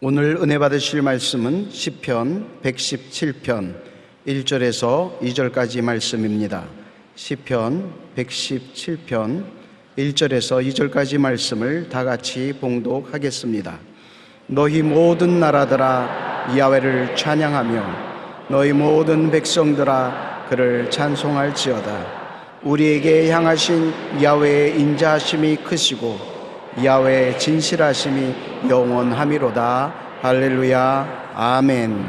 오늘 은혜 받으실 말씀은 시편 117편 1절에서 2절까지 말씀입니다. 시편 117편 1절에서 2절까지 말씀을 다 같이 봉독하겠습니다. 너희 모든 나라들아 야훼를 찬양하며 너희 모든 백성들아 그를 찬송할지어다. 우리에게 향하신 야훼의 인자하심이 크시고 야훼의 진실하심이 영원하미로다. 할렐루야. 아멘.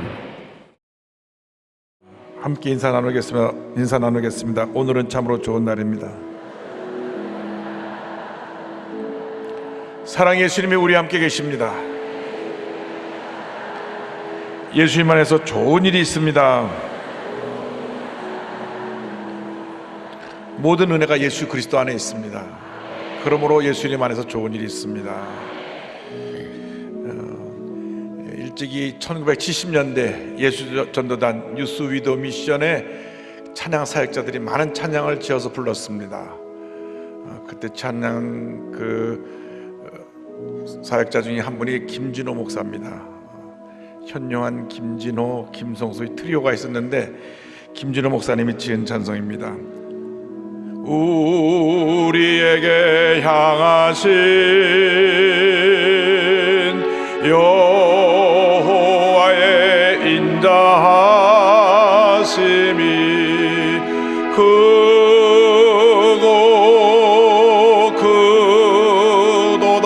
함께 인사 나누겠습니다. 오늘은 참으로 좋은 날입니다. 사랑의 예수님이 우리 함께 계십니다. 예수님 안에서 좋은 일이 있습니다. 모든 은혜가 예수 그리스도 안에 있습니다. 그러므로 예수님 안에서 좋은 일이 있습니다. 일찍이 1970년대 예수전도단 유스 위도 미션에 찬양 사역자들이 많은 찬양을 지어서 불렀습니다. 그때 찬양 사역자 중에 한 분이 김진호 목사입니다. 현용한, 김진호, 김성수의 트리오가 있었는데 김진호 목사님이 지은 찬송입니다. 우리에게 향하신 여호와의 인자하심이 크고 크도다.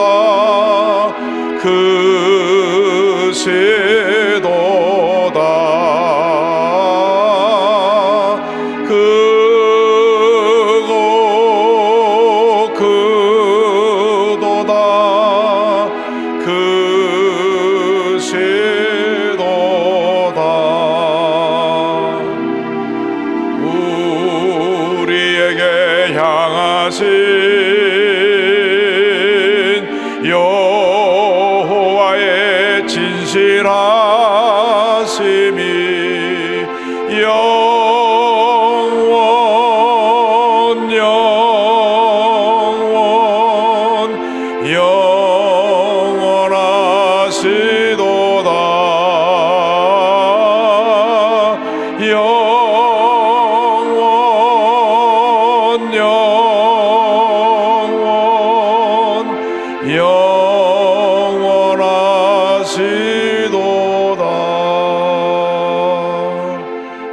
우리에게 향하신 여호와의 진실하심이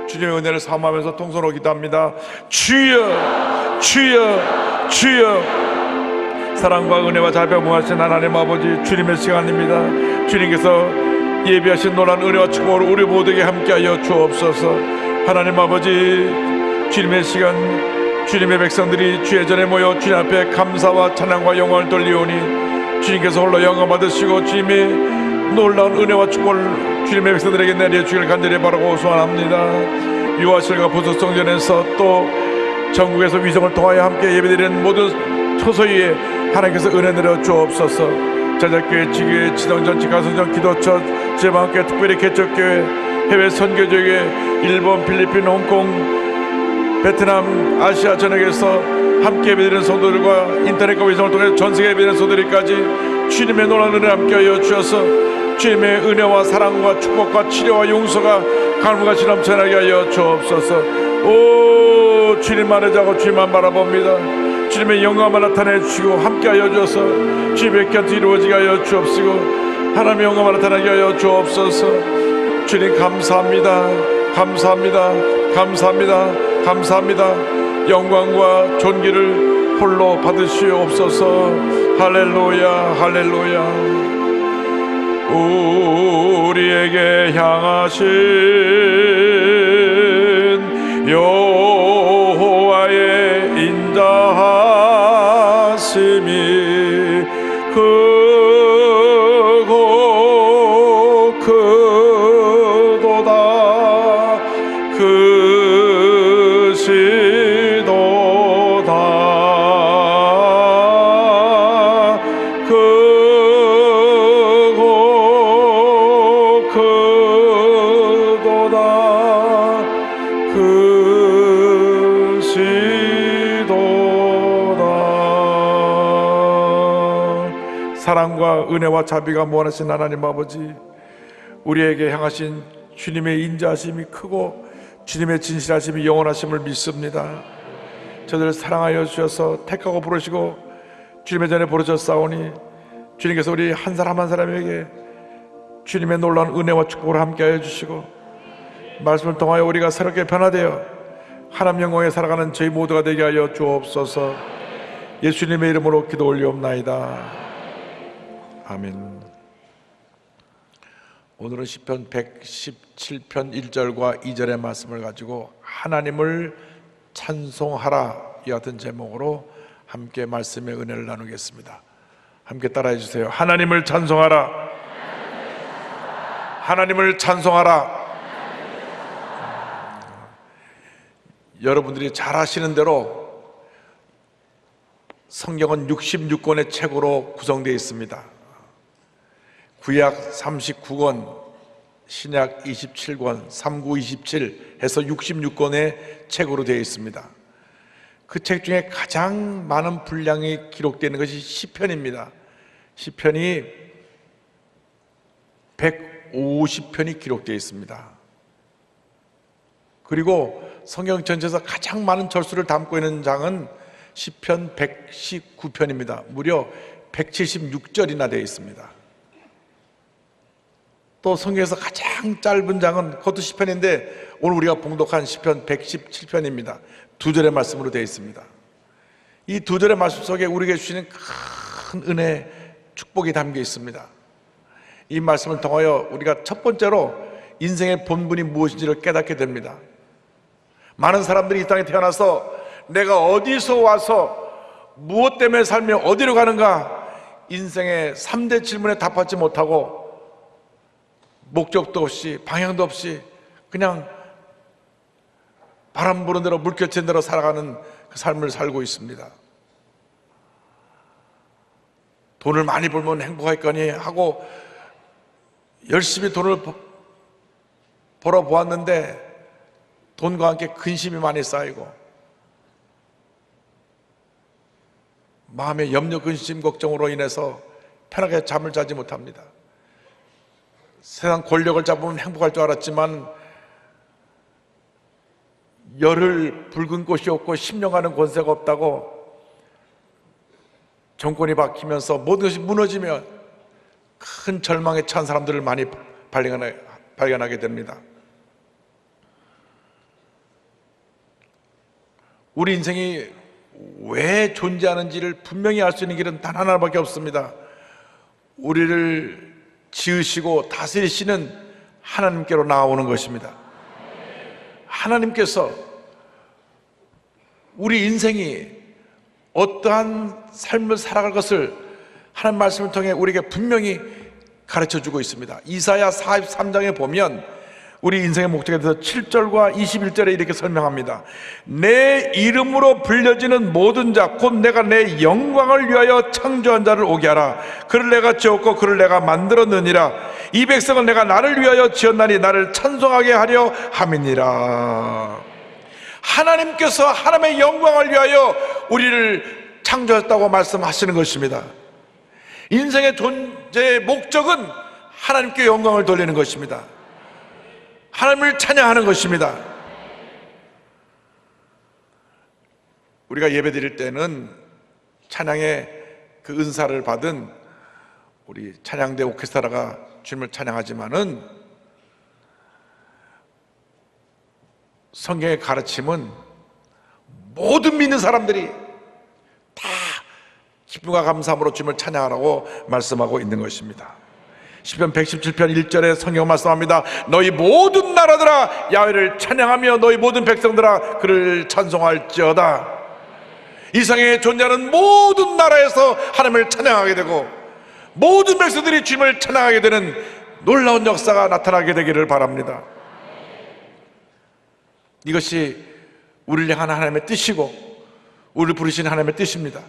주님의 은혜를 사모하면서 통성으로 기도합니다. 주여, 주여, 주여. 사랑과 은혜와 자비와 무하신 하나님 아버지, 주님의 시간입니다. 주님께서 예비하신 놀라운 은혜와 축복으로 우리 모두에게 함께하여 주옵소서. 하나님 아버지, 주님의 시간, 주님의 백성들이 주의 전에 모여 주님 앞에 감사와 찬양과 영광을 돌리오니 주님께서 홀로 영광 받으시고 주님의 놀라운 은혜와 축복을 주님의 백성들에게 내려주기를 간절히 바라고 소원합니다. 유아실과 부석성전에서 또 전국에서 위성을 통하여 함께 예배드리는 모든 초소위에 하나님께서 은혜 내려 주옵소서. 제작교회, 지교회, 지성전, 가수전, 기도처, 제방학교회, 특별히 개척교회, 해외 선교조회, 일본, 필리핀, 홍콩, 베트남, 아시아 전역에서 함께 예배드리는 성도들과 인터넷과 위성을 통해 전세계 예배드리는 성도들까지 주님의 놀라운 은혜 함께하여 주셔서 주님의 은혜와 사랑과 축복과 치료와 용서가 강물같이 넘쳐나게 하여 주옵소서. 오, 주님만 의지하고 주님만 바라봅니다. 주님의 영광만 나타내 주시고 함께하여 주셔서 주님의 곁에 이루어지게 하여 주옵시고 하나님의 영광만 나타나게 하여 주옵소서. 주님 감사합니다. 감사합니다. 감사합니다. 감사합니다. 영광과 존귀를 홀로 받으시옵소서. 할렐루야, 할렐루야. 우리에게 향하신 여호와의 인자하심이 크고 크도다. 크도다. 사랑과 은혜와 자비가 무한하신 하나님 아버지, 우리에게 향하신 주님의 인자하심이 크고 주님의 진실하심이 영원하심을 믿습니다. 저들을 사랑하여 주셔서 택하고 부르시고 주님의 전에 부르셨사오니 주님께서 우리 한 사람 한 사람에게 주님의 놀라운 은혜와 축복을 함께하여 주시고 말씀을 통하여 우리가 새롭게 변화되어 하나님 영광에 살아가는 저희 모두가 되게 하여 주옵소서. 예수님의 이름으로 기도 올리옵나이다. 아멘. 오늘은 시편 117편 1절과 2절의 말씀을 가지고 하나님을 찬송하라 이 같은 제목으로 함께 말씀의 은혜를 나누겠습니다. 함께 따라해 주세요. 하나님을 찬송하라. 하나님을 찬송하라. 여러분들이 잘 아시는 대로 성경은 66권의 책으로 구성되어 있습니다. 구약 39권, 신약 27권, 3927 해서 66권의 책으로 되어 있습니다. 그 책 중에 가장 많은 분량이 기록되는 것이 시편입니다. 시편이 150편이 기록되어 있습니다. 그리고 성경 전체에서 가장 많은 절수를 담고 있는 장은 시편 119편입니다. 무려 176절이나 되어 있습니다. 또 성경에서 가장 짧은 장은 그것도 시편인데 오늘 우리가 봉독한 시편 117편입니다. 두 절의 말씀으로 되어 있습니다. 이 두 절의 말씀 속에 우리에게 주시는 큰 은혜, 축복이 담겨 있습니다. 이 말씀을 통하여 우리가 첫 번째로 인생의 본분이 무엇인지를 깨닫게 됩니다. 많은 사람들이 이 땅에 태어나서 내가 어디서 와서 무엇 때문에 살며 어디로 가는가 인생의 3대 질문에 답하지 못하고 목적도 없이 방향도 없이 그냥 바람 부는 대로 물결치는 대로 살아가는 그 삶을 살고 있습니다. 돈을 많이 벌면 행복하겠거니 하고 열심히 돈을 벌어보았는데 돈과 함께 근심이 많이 쌓이고 마음의 염려, 근심, 걱정으로 인해서 편하게 잠을 자지 못합니다. 세상 권력을 잡으면 행복할 줄 알았지만 열을 붉은 꽃이 없고 심령하는 권세가 없다고 정권이 바뀌면서 모든 것이 무너지면 큰 절망에 찬 사람들을 많이 발견하게 됩니다. 우리 인생이 왜 존재하는지를 분명히 알 수 있는 길은 단 하나밖에 없습니다. 우리를 지으시고 다스리시는 하나님께로 나아오는 것입니다. 하나님께서 우리 인생이 어떠한 삶을 살아갈 것을 하나님 말씀을 통해 우리에게 분명히 가르쳐주고 있습니다. 이사야 43장에 보면 우리 인생의 목적에 대해서 7절과 21절에 이렇게 설명합니다. 내 이름으로 불려지는 모든 자 곧 내가 내 영광을 위하여 창조한 자를 오게 하라. 그를 내가 지었고 그를 내가 만들었느니라. 이 백성은 내가 나를 위하여 지었나니 나를 찬송하게 하려 함이니라. 하나님께서 하나님의 영광을 위하여 우리를 창조했다고 말씀하시는 것입니다. 인생의 존재의 목적은 하나님께 영광을 돌리는 것입니다. 하나님을 찬양하는 것입니다. 우리가 예배 드릴 때는 찬양의 그 은사를 받은 우리 찬양대 오케스트라가 주님을 찬양하지만은 성경의 가르침은 모든 믿는 사람들이 다 기쁨과 감사함으로 주님을 찬양하라고 말씀하고 있는 것입니다. 시편 117편 1절에 성경 말씀합니다. 너희 모든 나라들아 야훼를 찬양하며 너희 모든 백성들아 그를 찬송할지어다. 이 세상에 존재하는 모든 나라에서 하나님을 찬양하게 되고 모든 백성들이 주님을 찬양하게 되는 놀라운 역사가 나타나게 되기를 바랍니다. 이것이 우리를 향한 하나님의 뜻이고 우리를 부르신 하나님의 뜻입니다.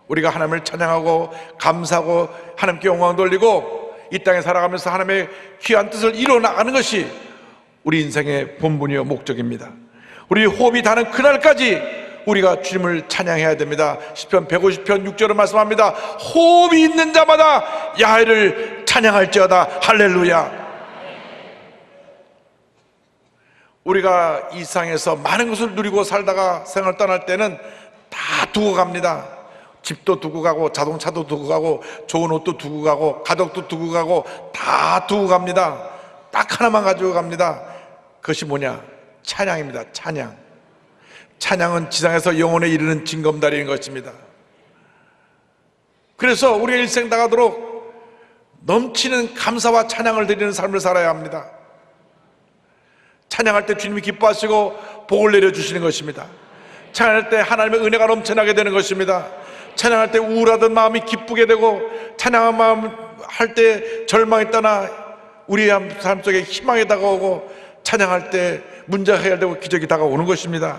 우리가 하나님을 찬양하고 감사하고 하나님께 영광 돌리고 이 땅에 살아가면서 하나님의 귀한 뜻을 이루어 나가는 것이 우리 인생의 본분이요 목적입니다. 우리 호흡이 닿는 그날까지 우리가 주님을 찬양해야 됩니다. 시편 150편 6절은 말씀합니다. 호흡이 있는 자마다 야훼를 찬양할지어다. 할렐루야. 우리가 이 세상에서 많은 것을 누리고 살다가 생을 떠날 때는 다 두고 갑니다. 집도 두고 가고, 자동차도 두고 가고, 좋은 옷도 두고 가고, 가족도 두고 가고, 다 두고 갑니다. 딱 하나만 가지고 갑니다. 그것이 뭐냐? 찬양입니다. 찬양. 찬양은 지상에서 영혼에 이르는 징검다리인 것입니다. 그래서 우리가 일생 나가도록 넘치는 감사와 찬양을 드리는 삶을 살아야 합니다. 찬양할 때 주님이 기뻐하시고 복을 내려주시는 것입니다. 찬양할 때 하나님의 은혜가 넘쳐나게 되는 것입니다. 찬양할 때 우울하던 마음이 기쁘게 되고, 찬양한 마음 할 때 절망이 떠나 우리의 삶 속에 희망이 다가오고, 찬양할 때 문제가 해결되고 기적이 다가오는 것입니다.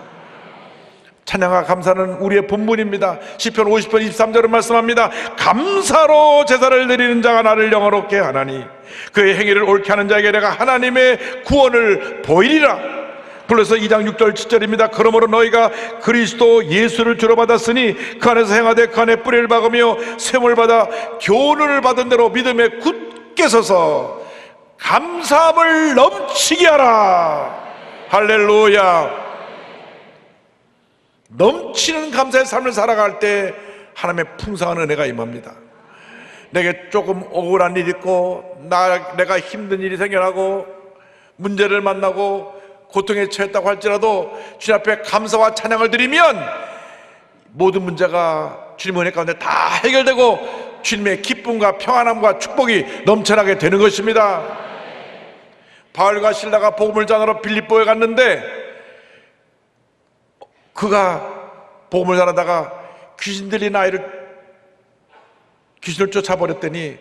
찬양과 감사는 우리의 본분입니다. 시편 50편 23절은 말씀합니다. 감사로 제사를 드리는 자가 나를 영화롭게 하나니 그의 행위를 옳게 하는 자에게 내가 하나님의 구원을 보이리라. 그래서 2장 6절 7절입니다. 그러므로 너희가 그리스도 예수를 주로 받았으니 그 안에서 행하되 그 안에 뿌리를 박으며 셈을 받아 교훈을 받은 대로 믿음에 굳게 서서 감사함을 넘치게 하라. 할렐루야. 넘치는 감사의 삶을 살아갈 때 하나님의 풍성한 은혜가 임합니다. 내게 조금 억울한 일이 있고, 내가 힘든 일이 생겨나고, 문제를 만나고 고통에 처했다고 할지라도 주님 앞에 감사와 찬양을 드리면 모든 문제가 주님의 은혜 가운데 다 해결되고 주님의 기쁨과 평안함과 축복이 넘쳐나게 되는 것입니다. 바울과 실라가 복음을 전하러 빌립보에 갔는데, 그가 복음을 전하다가 귀신 들린 귀신을 쫓아버렸더니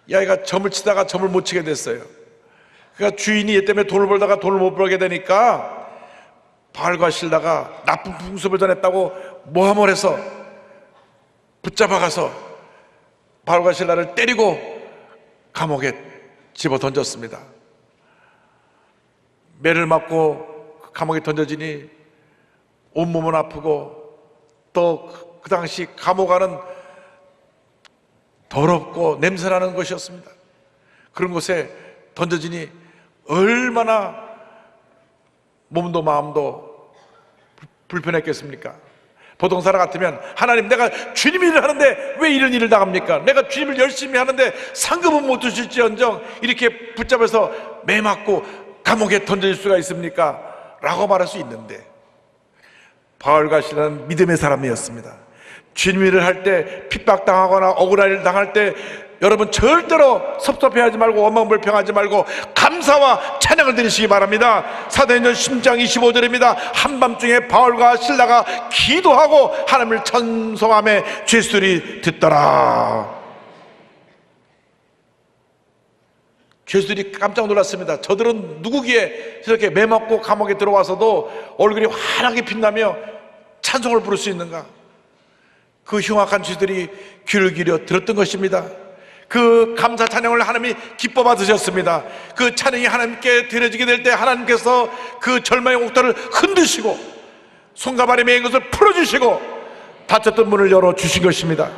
이 아이가 점을 치다가 점을 못 치게 됐어요. 그러니까 주인이 얘 때문에 돈을 벌다가 돈을 못 벌게 되니까 바울과 실라가 나쁜 풍습을 전했다고 모함을 해서 붙잡아가서 바울과 실라를 때리고 감옥에 집어 던졌습니다. 매를 맞고 감옥에 던져지니 온몸은 아프고, 또 그 당시 감옥 안은 더럽고 냄새나는 곳이었습니다. 그런 곳에 던져지니 얼마나 몸도 마음도 불편했겠습니까? 보통 사람 같으면 하나님, 내가 주님 일을 하는데 왜 이런 일을 당합니까? 내가 주님을 열심히 하는데 상급은 못 주실지언정 이렇게 붙잡아서 매 맞고 감옥에 던질 수가 있습니까? 라고 말할 수 있는데, 바울과 실라는 믿음의 사람이었습니다. 주님 일을 할 때 핍박당하거나 억울한 일을 당할 때 여러분 절대로 섭섭해하지 말고 원망불평하지 말고 감사와 찬양을 드리시기 바랍니다. 사도행전 10장 25절입니다. 한밤중에 바울과 실라가 기도하고 하나님을 찬송하며 죄수들이 듣더라. 죄수들이 깜짝 놀랐습니다. 저들은 누구기에 저렇게 매맞고 감옥에 들어와서도 얼굴이 환하게 빛나며 찬송을 부를 수 있는가? 그 흉악한 죄들이 귀를 기울여 들었던 것입니다. 그 감사 찬양을 하나님이 기뻐 받으셨습니다. 그 찬양이 하나님께 드려지게 될 때 하나님께서 그 절망의 옥탑을 흔드시고 손과 발에 매인 것을 풀어주시고 닫혔던 문을 열어주신 것입니다.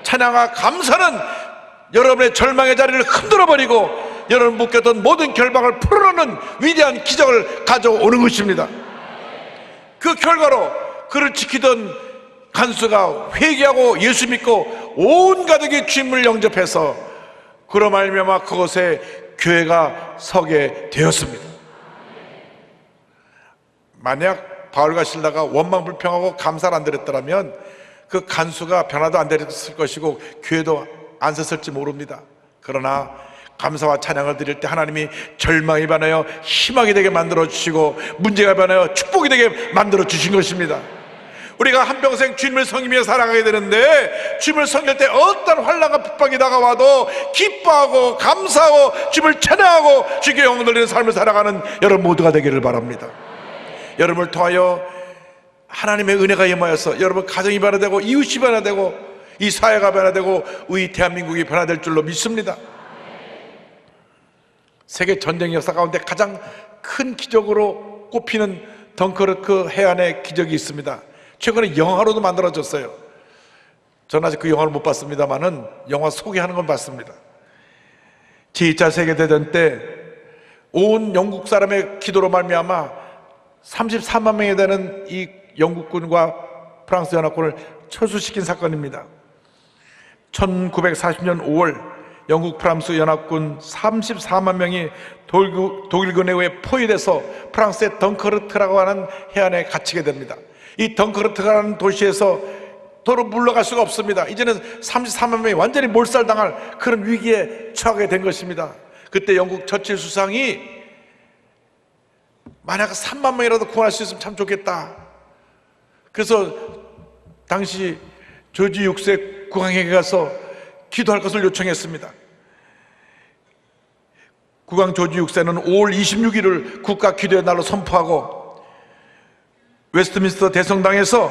찬양과 감사는 여러분의 절망의 자리를 흔들어버리고 여러분 묶였던 모든 결박을 풀어놓는 위대한 기적을 가져오는 것입니다. 그 결과로 그를 지키던 간수가 회개하고 예수 믿고 온 가족이 주님을 영접해서 그로 말미암아 그곳에 교회가 서게 되었습니다. 만약 바울과 실라가 원망불평하고 감사를 안 드렸더라면 그 간수가 변화도 안 됐을 것이고 교회도 안 섰을지 모릅니다. 그러나 감사와 찬양을 드릴 때 하나님이 절망이 변하여 희망이 되게 만들어 주시고 문제가 변하여 축복이 되게 만들어 주신 것입니다. 우리가 한평생 주님을 섬기며 살아가게 되는데 주님을 섬길 때 어떤 환난과 핍박이 다가와도 기뻐하고 감사하고 주님을 찬양하고 주께 영광 돌리는 삶을 살아가는 여러분 모두가 되기를 바랍니다. 여러분을 통하여 하나님의 은혜가 임하여서 여러분 가정이 변화되고 이웃이 변화되고 이 사회가 변화되고 우리 대한민국이 변화될 줄로 믿습니다. 세계 전쟁 역사 가운데 가장 큰 기적으로 꼽히는 덩커르크 해안의 기적이 있습니다. 최근에 영화로도 만들어졌어요. 저는 아직 그 영화를 못 봤습니다만은 영화 소개하는 건 봤습니다. 제2차 세계대전 때 온 영국 사람의 기도로 말미암아 34만 명이 되는 이 영국군과 프랑스 연합군을 철수시킨 사건입니다. 1940년 5월 영국 프랑스 연합군 34만 명이 독일군에 의해 포위돼서 프랑스의 덩커르트라고 하는 해안에 갇히게 됩니다. 이 덩커르트라는 도시에서 도로 물러갈 수가 없습니다. 이제는 34만 명이 완전히 몰살당할 그런 위기에 처하게 된 것입니다. 그때 영국 처칠 수상이 만약 3만 명이라도 구원할 수 있으면 참 좋겠다. 그래서 당시 조지 6세 국왕에게 가서 기도할 것을 요청했습니다. 국왕 조지 6세는 5월 26일을 국가 기도의 날로 선포하고 웨스트민스터 대성당에서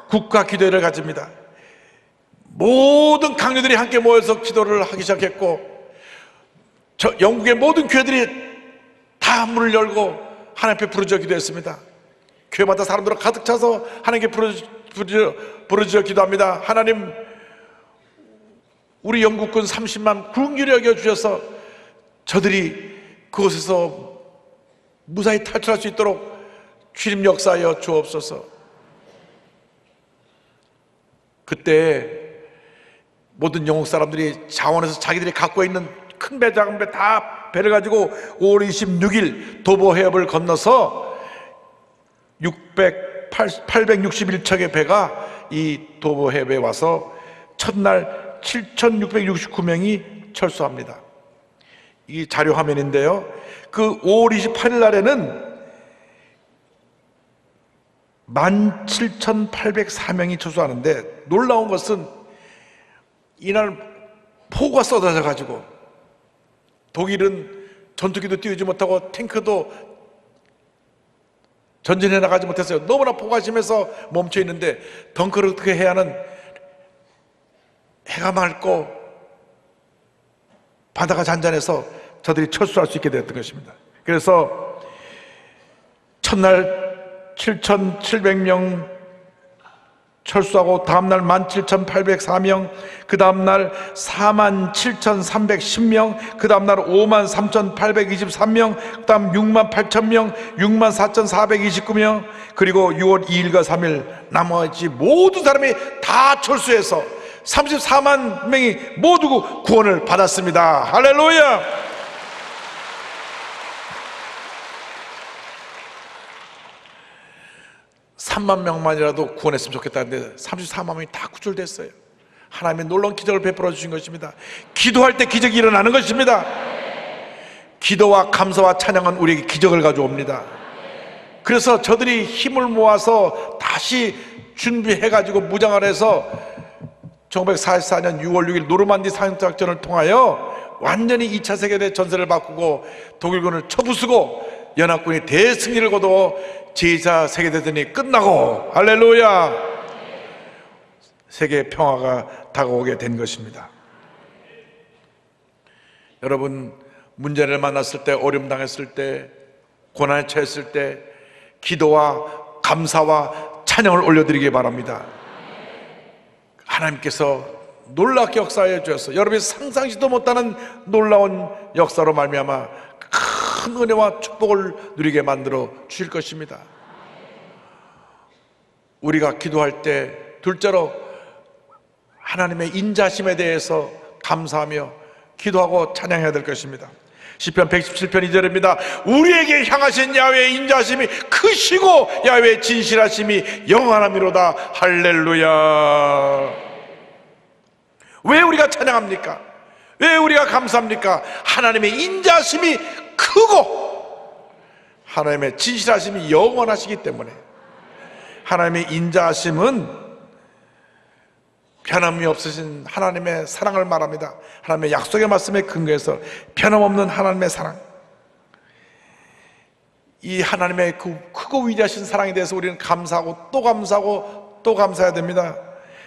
국가 기도회를 가집니다. 모든 강요들이 함께 모여서 기도를 하기 시작했고, 영국의 모든 교회들이 다 문을 열고 하나님 앞에 부르짖어 기도했습니다. 교회마다 사람들은 가득 차서 하나님께 부르짖어 기도합니다. 하나님, 우리 영국군 30만 궁휼히 여겨주셔서 저들이 그곳에서 무사히 탈출할 수 있도록 주님 역사하여 주옵소서. 그때 모든 영국 사람들이 자원해서 자기들이 갖고 있는 큰 배, 작은 배 다 배를 가지고 5월 26일 도보 해협을 건너서 861척의 배가 이 도보 해협에 와서 첫날 7,669명이 철수합니다. 이 자료 화면인데요, 그 5월 28일 날에는 17,804명이 철수하는데, 놀라운 것은 이날 폭우가 쏟아져 가지고 독일은 전투기도 띄우지 못하고 탱크도 전진해 나가지 못했어요. 너무나 폭우가 심해서 멈춰 있는데, 덩커르트 해안은 해가 맑고 바다가 잔잔해서 저들이 철수할 수 있게 되었던 것입니다. 그래서 첫날 7,700명 철수하고 다음날 17,804명, 그 다음날 47,310명, 그 다음날 53,823명, 그 다음 68,000명, 64,429명, 그리고 6월 2일과 3일 나머지 모든 사람이 다 철수해서 34만 명이 모두 구원을 받았습니다. 할렐루야! (3만) 명만이라도 구원했으면 좋겠다는데 34만 명이 다 구출됐어요. 하나님의 놀라운 기적을 베풀어 주신 것입니다. 기도할 때 기적이 일어나는 것입니다. 기도와 감사와 찬양은 우리에게 기적을 가져옵니다. 그래서 저들이 힘을 모아서 다시 준비해가지고 무장을 해서 1944년 6월 6일 노르만디 상륙작전을 통하여 완전히 2차 세계대 전세를 바꾸고 독일군을 쳐부수고 연합군이 대승리를 거두어 제2차 세계대전이 끝나고, 할렐루야, 세계 평화가 다가오게 된 것입니다. 여러분, 문제를 만났을 때, 어려움 당했을 때, 고난에 처했을 때 기도와 감사와 찬양을 올려드리기 바랍니다. 하나님께서 놀랍게 역사하여 주셔서 여러분이 상상지도 못하는 놀라운 역사로 말미암아 큰 은혜와 축복을 누리게 만들어 주실 것입니다. 우리가 기도할 때 둘째로 하나님의 인자심에 대해서 감사하며 기도하고 찬양해야 될 것입니다. 시편 117편 2절입니다. 우리에게 향하신 야훼의 인자심이 크시고 야훼의 진실하심이 영원함이로다. 할렐루야. 왜 우리가 찬양합니까? 왜 우리가 감사합니까? 하나님의 인자심이 크고 하나님의 진실하심이 영원하시기 때문에. 하나님의 인자하심은 변함이 없으신 하나님의 사랑을 말합니다. 하나님의 약속의 말씀에 근거해서 변함없는 하나님의 사랑, 이 하나님의 그 크고 위대하신 사랑에 대해서 우리는 감사하고 또 감사하고 또 감사해야 됩니다.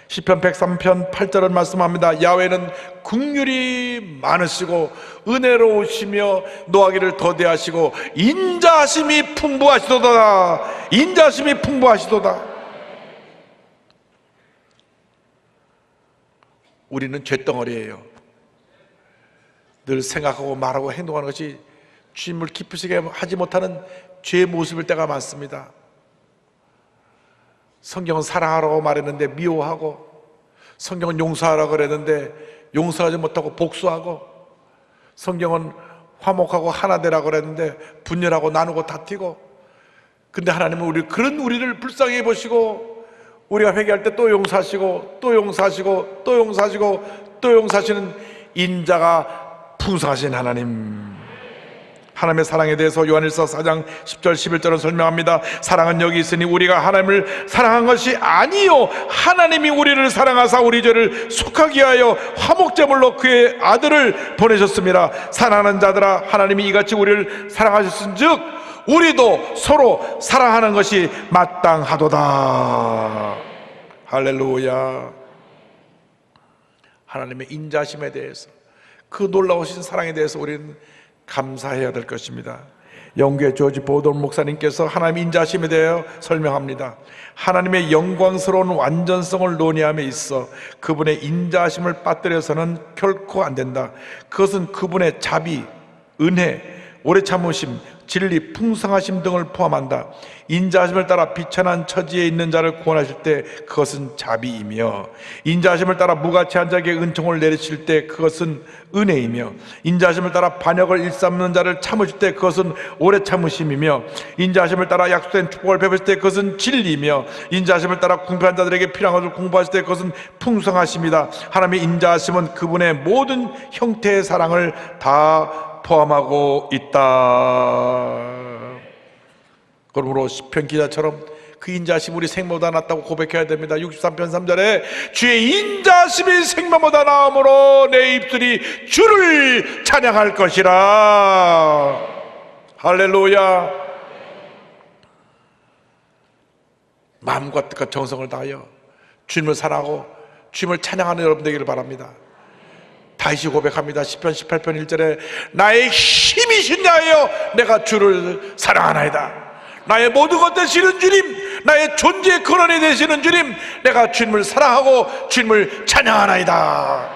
시편 103편 8절은 말씀합니다. 야훼는 긍휼이 많으시고 은혜로우시며 노하기를 더디하시고 인자하심이 풍부하시도다. 인자하심이 풍부하시도다. 우리는 쇳덩어리예요. 늘 생각하고 말하고 행동하는 것이 주님을 기쁘시게 하지 못하는 죄의 모습일 때가 많습니다. 성경은 사랑하라고 말했는데 미워하고, 성경은 용서하라고 그랬는데 용서하지 못하고 복수하고, 성경은 화목하고 하나 되라고 그랬는데 분열하고 나누고 다투고. 근데 하나님은 그런 우리를 불쌍히 보시고, 우리가 회개할 때 또 용서하시고 또 용서하시고 또 용서하시고 또 용서하시는 인자가 풍성하신 하나님의 사랑에 대해서 요한일서 4장 10절 11절은 설명합니다. 사랑은 여기 있으니 우리가 하나님을 사랑한 것이 아니요 하나님이 우리를 사랑하사 우리 죄를 속하게 하여 화목제물로 그의 아들을 보내셨습니다. 사랑하는 자들아, 하나님이 이같이 우리를 사랑하셨은즉 우리도 서로 사랑하는 것이 마땅하도다. 할렐루야. 하나님의 인자심에 대해서, 그 놀라우신 사랑에 대해서 우리는 감사해야 될 것입니다. 영국의 조지 보돈 목사님께서 하나님의 인자심에 대하여 설명합니다. 하나님의 영광스러운 완전성을 논의함에 있어 그분의 인자심을 빠뜨려서는 결코 안 된다. 그것은 그분의 자비, 은혜, 오래 참으심, 진리, 풍성하심 등을 포함한다. 인자하심을 따라 비천한 처지에 있는 자를 구원하실 때 그것은 자비이며, 인자하심을 따라 무가치한 자에게 은총을 내리실 때 그것은 은혜이며, 인자하심을 따라 반역을 일삼는 자를 참으실 때 그것은 오래 참으심이며, 인자하심을 따라 약속된 축복을 베푸실 때 그것은 진리이며, 인자하심을 따라 궁핍한 자들에게 필요한 것을 공부하실 때 그것은 풍성하심이다. 하나님의 인자하심은 그분의 모든 형태의 사랑을 다 포함하고 있다. 그러므로 시편 기자처럼 그 인자하심 우리 생명보다 낫다고 고백해야 됩니다. 63편 3절에 주의 인자하심이 생명보다 나음으로 내 입술이 주를 찬양할 것이라. 할렐루야. 마음과 뜻과 정성을 다하여 주님을 사랑하고 주님을 찬양하는 여러분 되기를 바랍니다. 다시 고백합니다. 시편 18편 1절에 나의 힘이신 자여 내가 주를 사랑하나이다. 나의 모든 것 되시는 주님, 나의 존재의 근원이 되시는 주님, 내가 주님을 사랑하고 주님을 찬양하나이다.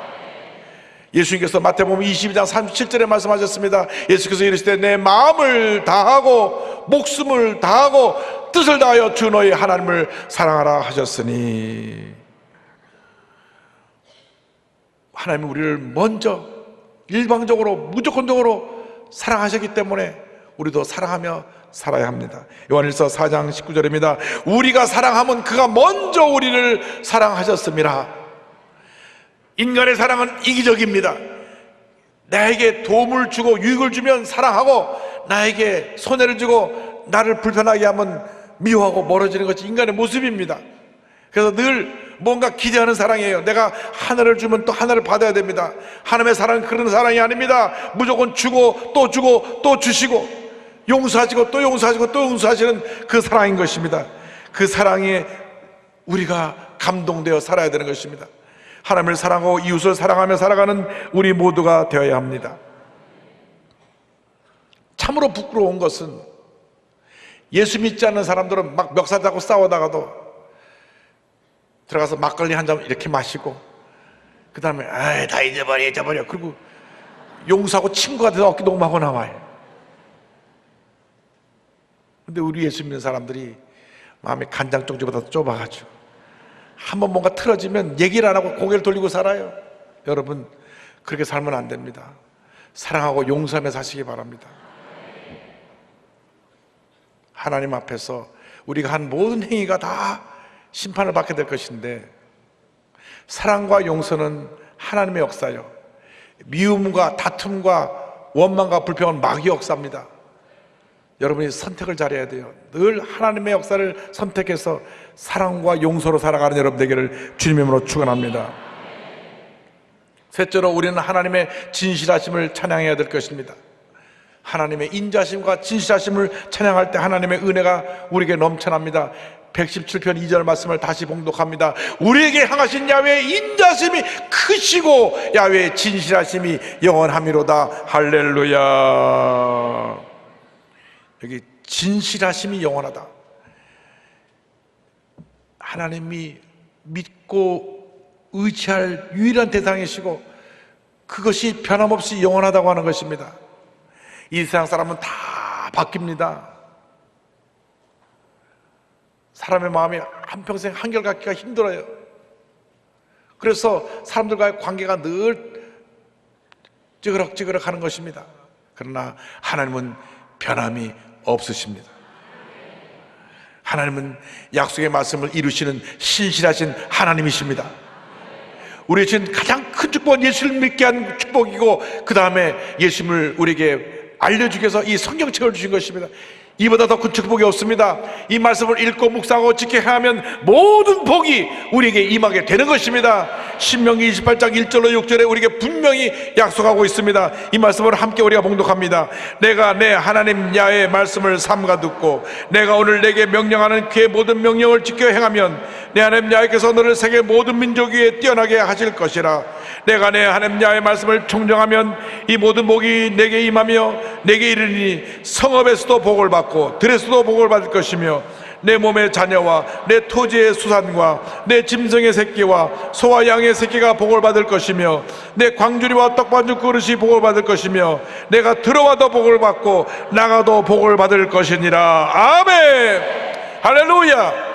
예수님께서 마태복음 22장 37절에 말씀하셨습니다. 예수께서 이르시되 내 마음을 다하고 목숨을 다하고 뜻을 다하여 주 너희 하나님을 사랑하라 하셨으니, 하나님은 우리를 먼저 일방적으로 무조건적으로 사랑하셨기 때문에 우리도 사랑하며 살아야 합니다. 요한일서 4장 19절입니다. 우리가 사랑하면 그가 먼저 우리를 사랑하셨습니다. 인간의 사랑은 이기적입니다. 나에게 도움을 주고 유익을 주면 사랑하고, 나에게 손해를 주고 나를 불편하게 하면 미워하고 멀어지는 것이 인간의 모습입니다. 그래서 늘 뭔가 기대하는 사랑이에요. 내가 하나를 주면 또 하나를 받아야 됩니다. 하나님의 사랑은 그런 사랑이 아닙니다. 무조건 주고 또 주고 또 주시고, 용서하시고 또 용서하시고 또 용서하시는 그 사랑인 것입니다. 그 사랑에 우리가 감동되어 살아야 되는 것입니다. 하나님을 사랑하고 이웃을 사랑하며 살아가는 우리 모두가 되어야 합니다. 참으로 부끄러운 것은, 예수 믿지 않는 사람들은 막 멱살 잡고 싸우다가도 들어가서 막걸리 한 잔 이렇게 마시고, 그 다음에 다 잊어버려 그리고 용서하고 친구가 돼서 어깨 동무하고 나와요. 근데 우리 예수 믿는 사람들이 마음이 간장종지보다 좁아가지고 한번 뭔가 틀어지면 얘기를 안 하고 고개를 돌리고 살아요. 여러분, 그렇게 살면 안 됩니다. 사랑하고 용서하며 사시기 바랍니다. 하나님 앞에서 우리가 한 모든 행위가 다 심판을 받게 될 것인데, 사랑과 용서는 하나님의 역사요, 미움과 다툼과 원망과 불평은 마귀의 역사입니다. 여러분이 선택을 잘해야 돼요. 늘 하나님의 역사를 선택해서 사랑과 용서로 살아가는 여러분 되기를 주님의 이름으로 축원합니다. 셋째로, 우리는 하나님의 진실하심을 찬양해야 될 것입니다. 하나님의 인자심과 진실하심을 찬양할 때 하나님의 은혜가 우리에게 넘쳐납니다. 117편 2절 말씀을 다시 봉독합니다. 우리에게 향하신 야훼의 인자심이 크시고 야훼의 진실하심이 영원함이로다. 할렐루야. 여기 진실하심이 영원하다. 하나님이 믿고 의지할 유일한 대상이시고 그것이 변함없이 영원하다고 하는 것입니다. 이 세상 사람은 다 바뀝니다. 사람의 마음이 한평생 한결같기가 힘들어요. 그래서 사람들과의 관계가 늘 찌그럭찌그럭 하는 것입니다. 그러나 하나님은 변함이 없으십니다. 하나님은 약속의 말씀을 이루시는 신실하신 하나님이십니다. 우리의 지금 가장 큰 축복은 예수를 믿게 한 축복이고, 그 다음에 예수님을 우리에게 알려주기 위해서 이 성경책을 주신 것입니다. 이보다 더 큰 축복이 없습니다. 이 말씀을 읽고 묵상하고 지켜 행하면 모든 복이 우리에게 임하게 되는 것입니다. 신명기 28장 1절로 6절에 우리에게 분명히 약속하고 있습니다. 이 말씀을 함께 우리가 봉독합니다. 내가 내 하나님 야훼의 말씀을 삼가 듣고 내가 오늘 내게 명령하는 그의 모든 명령을 지켜 행하면 내 하나님 야훼께서 너를 세계 모든 민족 위에 뛰어나게 하실 것이라. 내가 내 하나님 야훼의 말씀을 청정하면 이 모든 복이 내게 임하며 내게 이르니 성읍에서도 복을 받고 들에서도 복을 받을 것이며 내 몸의 자녀와 내 토지의 수산과 내 짐승의 새끼와 소와 양의 새끼가 복을 받을 것이며 내 광주리와 떡반죽 그릇이 복을 받을 것이며 내가 들어와도 복을 받고 나가도 복을 받을 것이니라. 아멘. 할렐루야.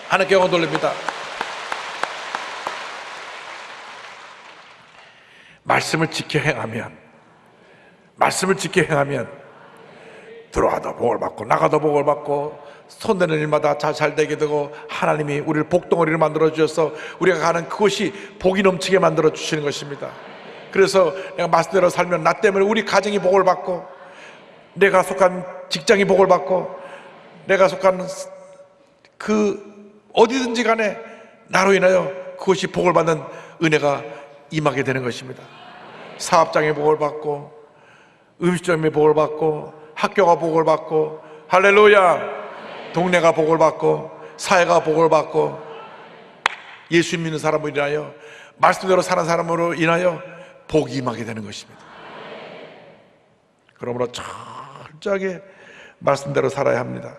하나님께 영광 돌립니다. 말씀을 지켜 행하면, 말씀을 지켜 행하면 들어와도 복을 받고 나가도 복을 받고 손대는 일마다 잘 되게 되고, 하나님이 우리를 복덩어리를 만들어 주셔서 우리가 가는 그곳이 복이 넘치게 만들어 주시는 것입니다. 그래서 내가 말씀대로 살면 나 때문에 우리 가정이 복을 받고, 내가 속한 직장이 복을 받고, 내가 속한 그 어디든지 간에 나로 인하여 그것이 복을 받는 은혜가 임하게 되는 것입니다. 사업장에 복을 받고, 음식점에 복을 받고, 학교가 복을 받고, 할렐루야. 동네가 복을 받고, 사회가 복을 받고, 예수 믿는 사람으로 인하여, 말씀대로 사는 사람으로 인하여 복이 임하게 되는 것입니다. 그러므로 철저하게 말씀대로 살아야 합니다.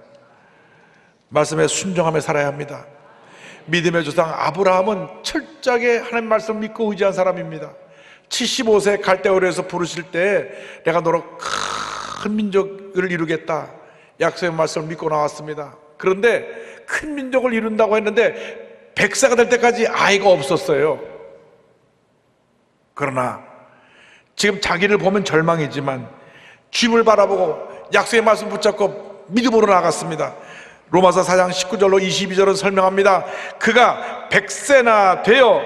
말씀에 순종하며 살아야 합니다. 믿음의 조상 아브라함은 철저하게 하나님 말씀을 믿고 의지한 사람입니다. 75세 갈대아우르에서 부르실 때 내가 너로 큰 민족을 이루겠다, 약속의 말씀을 믿고 나왔습니다. 그런데 큰 민족을 이룬다고 했는데 100세가 될 때까지 아이가 없었어요. 그러나 지금 자기를 보면 절망이지만 주님을 바라보고 약속의 말씀 붙잡고 믿음으로 나갔습니다. 로마서 4장 19절로 22절은 설명합니다. 그가 100세나 되어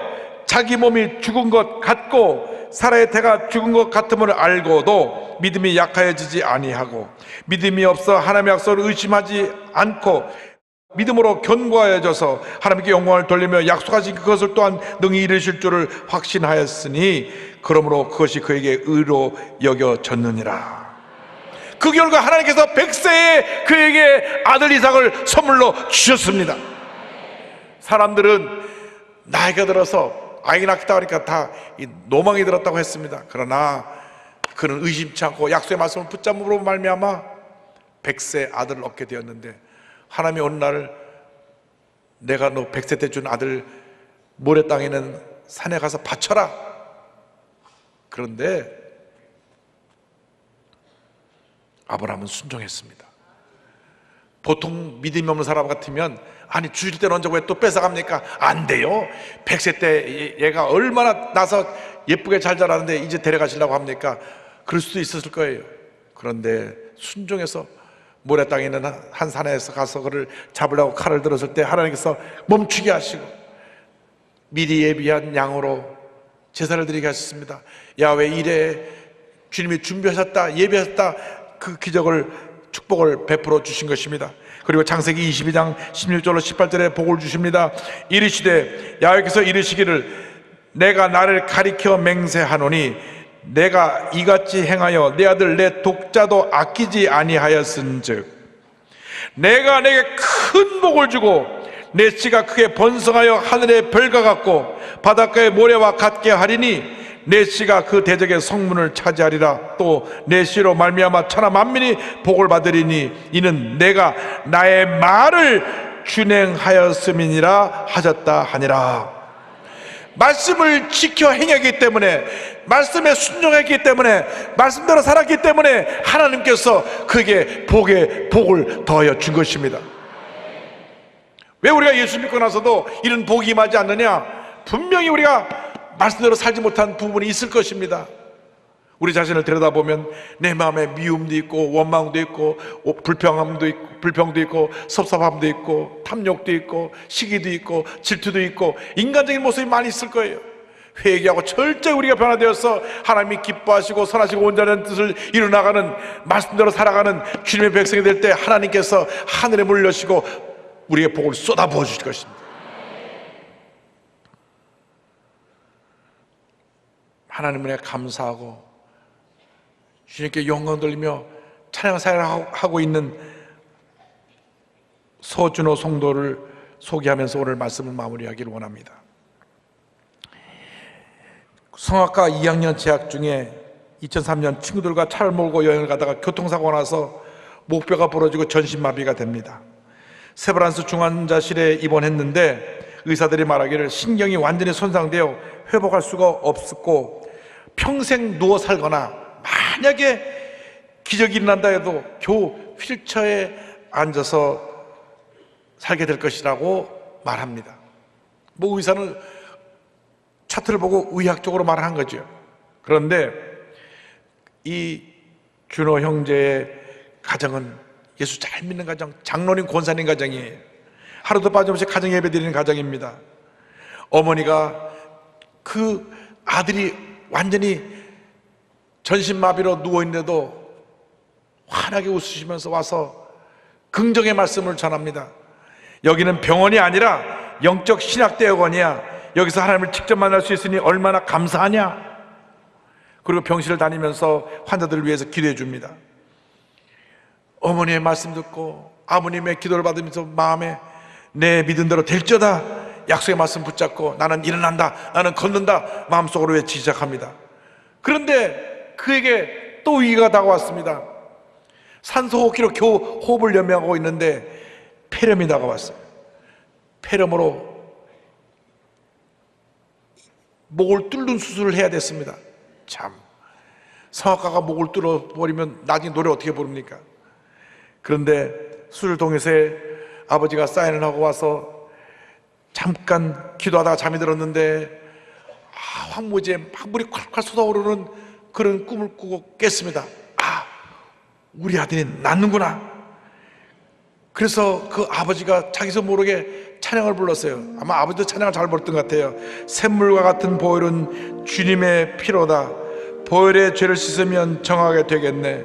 자기 몸이 죽은 것 같고 사라의 태가 죽은 것 같음을 알고도 믿음이 약하여지지 아니하고 믿음이 없어 하나님의 약속을 의심하지 않고 믿음으로 견고하여져서 하나님께 영광을 돌리며 약속하신 그것을 또한 능히 이루실 줄을 확신하였으니 그러므로 그것이 그에게 의로 여겨졌느니라. 그 결과 하나님께서 100세에 그에게 아들 이삭을 선물로 주셨습니다. 사람들은 나이가 들어서 아이 낳겠다 하니까 다 노망이 들었다고 했습니다. 그러나 그는 의심치 않고 약속의 말씀을 붙잡음으로 말미암아 100세 아들을 얻게 되었는데, 하나님이 어느 날 내가 너 100세 때 준 아들 모래 땅에 있는 산에 가서 바쳐라. 그런데 아브라함은 순종했습니다. 보통 믿음이 없는 사람 같으면 아니 주실 때는 언제 왜 또 뺏어갑니까? 안 돼요. 100세 때 얘가 얼마나 나서 예쁘게 잘 자라는데 이제 데려가시려고 합니까? 그럴 수도 있었을 거예요. 그런데 순종해서 모래 땅에 있는 한 산에서 가서 그를 잡으려고 칼을 들었을 때 하나님께서 멈추게 하시고 미리 예비한 양으로 제사를 드리게 하셨습니다. 야훼 이레 주님이 준비하셨다, 예비하셨다, 그 기적을 축복을 베풀어 주신 것입니다. 그리고 창세기 22장 16절로 18절에 복을 주십니다. 이르시되 야훼께서 이르시기를 내가 나를 가리켜 맹세하노니 내가 이같이 행하여 내 아들 내 독자도 아끼지 아니하였은즉 내가 내게 큰 복을 주고 내 씨가 크게 번성하여 하늘의 별과 같고 바닷가의 모래와 같게 하리니 내 씨가 그 대적의 성문을 차지하리라. 또 내 씨로 말미암아 천하 만민이 복을 받으리니 이는 내가 나의 말을 준행하였음이니라 하셨다 하니라. 말씀을 지켜 행하기 때문에, 말씀에 순종했기 때문에, 말씀대로 살았기 때문에 하나님께서 그에게 복을 더하여 준 것입니다. 왜 우리가 예수 믿고 나서도 이런 복이 임하지 않느냐? 분명히 우리가 말씀대로 살지 못한 부분이 있을 것입니다. 우리 자신을 들여다보면 내 마음에 미움도 있고 원망도 있고 불평도 있고 섭섭함도 있고 탐욕도 있고 시기도 있고 질투도 있고 인간적인 모습이 많이 있을 거예요. 회개하고 철저히 우리가 변화되어서 하나님이 기뻐하시고 선하시고 온전한 뜻을 이루나가는, 말씀대로 살아가는 주님의 백성이 될 때 하나님께서 하늘의 문을 여시고 우리의 복을 쏟아부어 주실 것입니다. 하나님 은혜 감사하고 주님께 영광 돌리며 찬양 사역하고 있는 서준호 성도를 소개하면서 오늘 말씀을 마무리하기를 원합니다. 성악과 2학년 재학 중에 2003년 친구들과 차를 몰고 여행을 가다가 교통사고가 나서 목뼈가 부러지고 전신마비가 됩니다. 세브란스 중환자실에 입원했는데 의사들이 말하기를 신경이 완전히 손상되어 회복할 수가 없었고 평생 누워 살거나 만약에 기적이 일어난다 해도 겨우 휠체어에 앉아서 살게 될 것이라고 말합니다. 뭐 의사는 차트를 보고 의학적으로 말한 거죠. 그런데 이 준호 형제의 가정은 예수 잘 믿는 가정, 장로님 권사님 가정이에요. 하루도 빠짐없이 가정 예배 드리는 가정입니다. 어머니가 그 아들이 완전히 전신마비로 누워있는데도 환하게 웃으시면서 와서 긍정의 말씀을 전합니다. 여기는 병원이 아니라 영적 신학대학원이야. 여기서 하나님을 직접 만날 수 있으니 얼마나 감사하냐. 그리고 병실을 다니면서 환자들을 위해서 기도해 줍니다. 어머니의 말씀 듣고 아버님의 기도를 받으면서 마음에 내 믿은 대로 될지어다 약속의 말씀 붙잡고 나는 일어난다, 나는 걷는다 마음속으로 외치기 시작합니다. 그런데 그에게 또 위기가 다가왔습니다. 산소호흡기로 겨우 호흡을 연명하고 있는데 폐렴이 다가왔어요. 폐렴으로 목을 뚫는 수술을 해야 됐습니다. 참, 성악가가 목을 뚫어버리면 나중에 노래 어떻게 부릅니까? 그런데 수술 동의서에 아버지가 사인을 하고 와서 잠깐 기도하다가 잠이 들었는데 황무지에 막 물이 콸콸 쏟아오르는 그런 꿈을 꾸고 깼습니다. 우리 아들이 낫는구나. 그래서 그 아버지가 자기도 모르게 찬양을 불렀어요. 아마 아버지도 찬양을 잘 불렀던 것 같아요. 샘물과 같은 보혈은 주님의 피로다. 보혈의 죄를 씻으면 정하게 되겠네.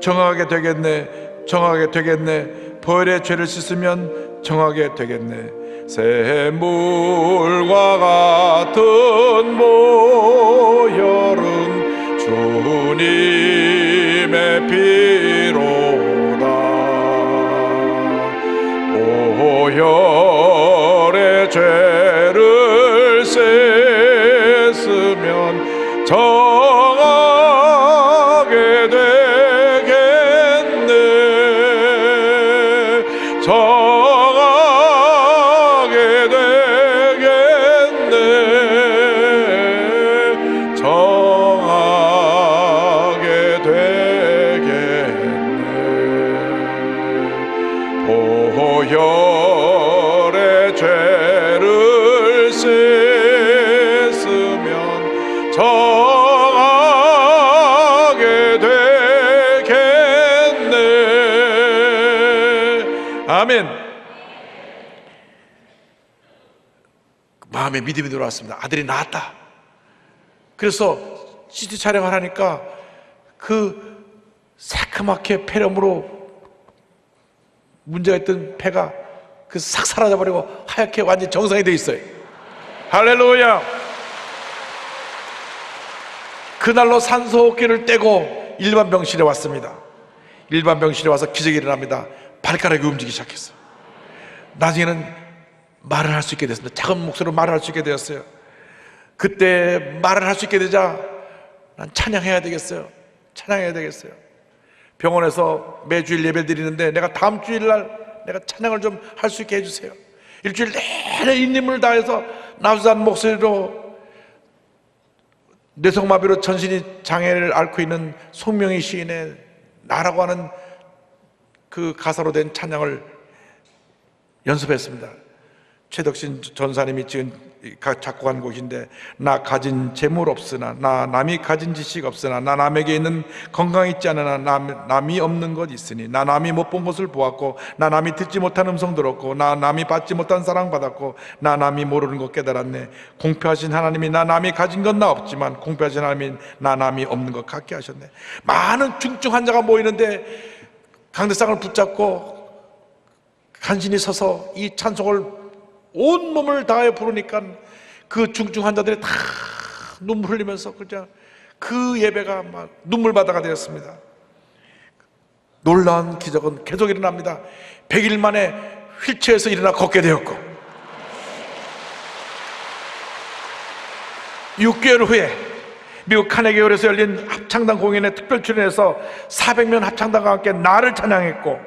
정하게 되겠네. 정하게 되겠네. 보혈의 죄를 씻으면 정하게 되겠네. 샘물과 같은 보혈은 주님의 피로다. 보혈의 죄를 씻으면 정하게 되겠네. 정하게 되겠네. 정하게 되겠네. 보혈의 죄를 씻으면 정하게 되겠네. 아멘. 마음에 믿음이 들어왔습니다. 아들이 나았다. 그래서 CT 촬영을 하니까 그 새카맣게 폐렴으로 문제가 있던 폐가 그 싹 사라져버리고 하얗게 완전히 정상이 돼 있어요. 할렐루야. 그날로 산소호흡기를 떼고 일반 병실에 왔습니다. 일반 병실에 와서 기적이 일어납니다. 발가락이 움직이기 시작했어요. 나중에는 말을 할 수 있게 됐습니다. 작은 목소리로 말을 할 수 있게 되었어요. 그때 말을 할 수 있게 되자 난 찬양해야 되겠어요. 찬양해야 되겠어요. 병원에서 매주일 예배 드리는데 내가 다음 주일날 내가 찬양을 좀 할 수 있게 해주세요. 일주일 내내 인님을 다해서 나수한 목소리로 뇌성마비로 전신이 장애를 앓고 있는 송명희 시인의 나라고 하는 그 가사로 된 찬양을 연습했습니다. 최덕신 전사님이 지금 작곡한 곡인데, 나 가진 재물 없으나, 나 남이 가진 지식 없으나, 나 남에게 있는 건강 있지 않으나, 남이 없는 것 있으니, 나 남이 못 본 것을 보았고, 나 남이 듣지 못한 음성 들었고, 나 남이 받지 못한 사랑 받았고, 나 남이 모르는 것 깨달았네. 공표하신 하나님이 나 남이 가진 건 나 없지만 공표하신 하나님이 나 남이 없는 것 갖게 하셨네. 많은 중증 환자가 모이는데 강대상을 붙잡고 간신히 서서 이 찬송을 온 몸을 다해 부르니까 그 중증 환자들이 다 눈물 흘리면서 그냥 그 예배가 막 눈물바다가 되었습니다. 놀라운 기적은 계속 일어납니다. 100일 만에 휠체어에서 일어나 걷게 되었고, 6개월 후에 미국 카네기홀에서 열린 합창단 공연에 특별 출연해서 400명 합창단과 함께 나를 찬양했고,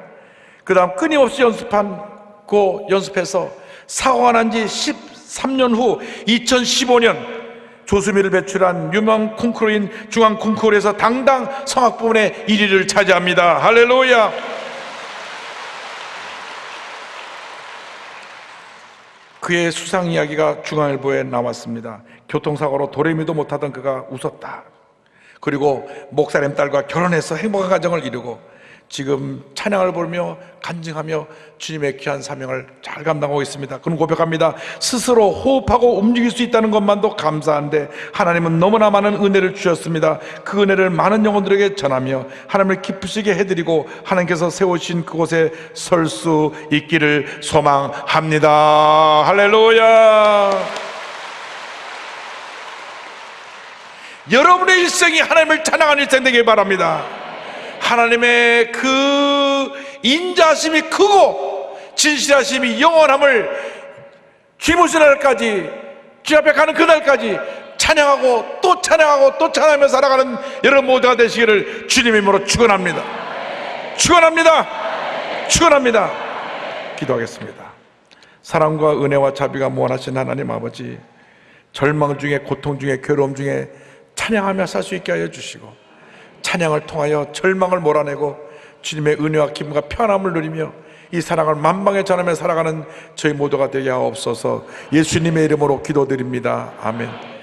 그 다음 끊임없이 연습해서 사고가 난 지 13년 후 2015년 조수미를 배출한 유명 콩쿠르인 중앙 콩쿠르에서 당당 성악 부문의 1위를 차지합니다. 할렐루야. 그의 수상 이야기가 중앙일보에 나왔습니다. 교통사고로 도래미도 못하던 그가 웃었다. 그리고 목사님 딸과 결혼해서 행복한 가정을 이루고 지금 찬양을 부르며 간증하며 주님의 귀한 사명을 잘 감당하고 있습니다. 그는 고백합니다. 스스로 호흡하고 움직일 수 있다는 것만도 감사한데 하나님은 너무나 많은 은혜를 주셨습니다. 그 은혜를 많은 영혼들에게 전하며 하나님을 기쁘시게 해드리고 하나님께서 세우신 그곳에 설 수 있기를 소망합니다. 할렐루야. 여러분의 일생이 하나님을 찬양하는 일생 되길 바랍니다. 하나님의 그 인자하심이 크고 진실하심이 영원함을 주무신 날까지, 주 앞에 가는 그날까지 찬양하고 또 찬양하고 또 찬양하며 살아가는 여러분 모두가 되시기를 주님의 이름으로 축원합니다. 축원합니다. 축원합니다. 기도하겠습니다. 사랑과 은혜와 자비가 무한하신 하나님 아버지, 절망 중에, 고통 중에, 괴로움 중에 찬양하며 살 수 있게 하여 주시고, 찬양을 통하여 절망을 몰아내고 주님의 은혜와 기쁨과 편함을 누리며 이 사랑을 만방에 전하며 살아가는 저희 모두가 되게 하옵소서. 예수님의 이름으로 기도드립니다. 아멘.